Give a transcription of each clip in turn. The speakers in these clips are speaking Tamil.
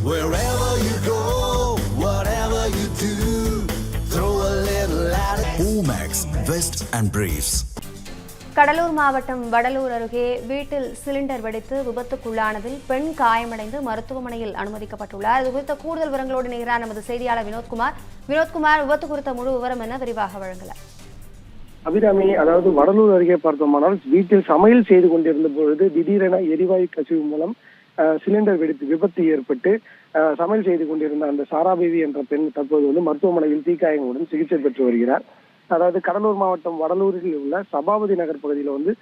Wherever you go, whatever you do, throw a little at it. Omax, Vest and Briefs. Cuddalore மாவட்டம் வடலூர் அருகே வீட்டில் சிலிண்டர் வெடித்து விபத்துக்குள்ளானதில் பெண் காயமடைந்து மருத்துவமனையில் அனுமதிக்கப்பட்டுள்ளார். இது குறித்த கூடுதல் விவரங்களோடு இணைகிறார் நமது செய்தியாளர் வினோத்குமார். விபத்து குறித்த முழு விவரம் என்ன, விரிவாக வழங்கலாம். அபிராமி, அதாவது வடலூர் அருகே பார்த்தோமானால் வீட்டில் சமையல் செய்து கொண்டிருந்த பொழுது திடீரென எரிவாயு கசிவு மூலம் சிலிண்டர் வெடித்து விபத்து ஏற்பட்டு சமையல் செய்து கொண்டிருந்த அந்த சாராபேவி என்ற பெண் தற்போது மருத்துவமனையில் தீக்காயங்களுடன் சிகிச்சை பெற்று வருகிறார். அதாவது கடலூர் மாவட்டம் வடலூரில் உள்ள சபாபதி நகர் பகுதியில்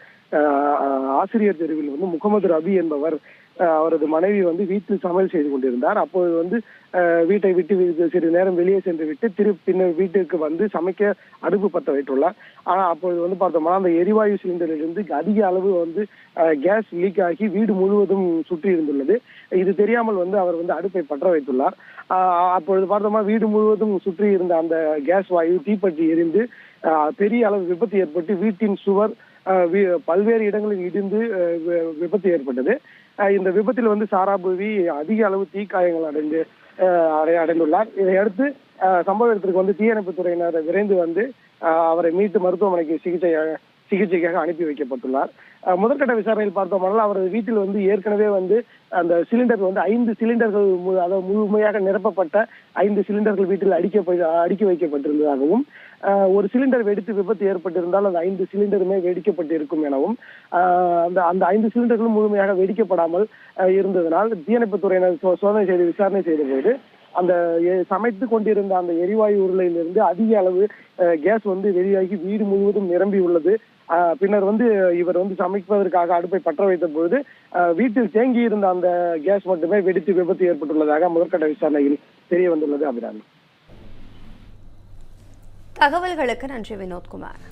ஆசிரியர் தெருவில் முகமது ரபி என்பவர் அவரது மனைவி வீட்டில் சமையல் செய்து கொண்டிருந்தார். அப்போது வீட்டை விட்டு சிறிது நேரம் வெளியே சென்று விட்டு பின்னர் வீட்டுக்கு சமைக்க அடுப்பு பற்ற வைத்துள்ளார். ஆனா அப்போது பார்த்தோம்னா அந்த எரிவாயு சிலிண்டரிலிருந்து அதிக அளவு கேஸ் லீக் ஆகி வீடு முழுவதும் சுற்றி இருந்துள்ளது. இது தெரியாமல் அவர் அடுப்பை பற்ற வைத்துள்ளார். அப்பொழுது பார்த்தோம்னா வீடு முழுவதும் சுற்றி இருந்த அந்த கேஸ் வாயு தீப்பற்றி எரிந்து பெரிய அளவு விபத்து ஏற்பட்டு வீட்டின் சுவர் பல்வேறு இடங்களில் இடிந்து விபத்து ஏற்பட்டது. இந்த விபத்தில் சாராபேவி அதிக அளவு தீக்காயங்கள் அடைந்துள்ளார். இதையடுத்து சம்பவ இடத்திற்கு தீயணைப்பு துறையினர் விரைந்து அவரை மீட்டு மருத்துவமனைக்கு சிகிச்சைக்காக அனுப்பி வைக்கப்பட்டுள்ளார். முதற்கட்ட விசாரணையில் பார்த்தோம்னால் அவரது வீட்டில் ஏற்கனவே அந்த சிலிண்டர் 5 சிலிண்டர்கள், அதாவது முழுமையாக நிரப்பப்பட்ட 5 சிலிண்டர்கள் வீட்டில் அடுக்கி வைக்கப்பட்டிருந்ததாகவும், ஒரு சிலிண்டர் வெடித்து விபத்து ஏற்பட்டிருந்தால் அந்த 5 சிலிண்டருமே வெடிக்கப்பட்டு இருக்கும் எனவும், அந்த 5 சிலிண்டர்களும் முழுமையாக வெடிக்கப்படாமல் இருந்ததனால் தீயணைப்பு துறையினர் சோதனை செய்து விசாரணை செய்த போது அந்த சமைத்து கொண்டிருந்த அந்த எரிவாயு உருளையிலிருந்து அதிக அளவு கேஸ் வெளியாகி வீடு முழுவதும் நிரம்பி உள்ளது. பின்னர் இவர் சமைப்பதற்காக அடுப்பை பற்ற வைத்த பொழுது வீட்டில் தேங்கி இருந்த அந்த கேஸ் மட்டுமே வெடித்து விபத்து ஏற்பட்டுள்ளதாக முதற்கட்ட விசாரணையில் தெரிய வந்துள்ளது. அபிராமி, தகவல்களுக்கு நன்றி வினோத்குமார்.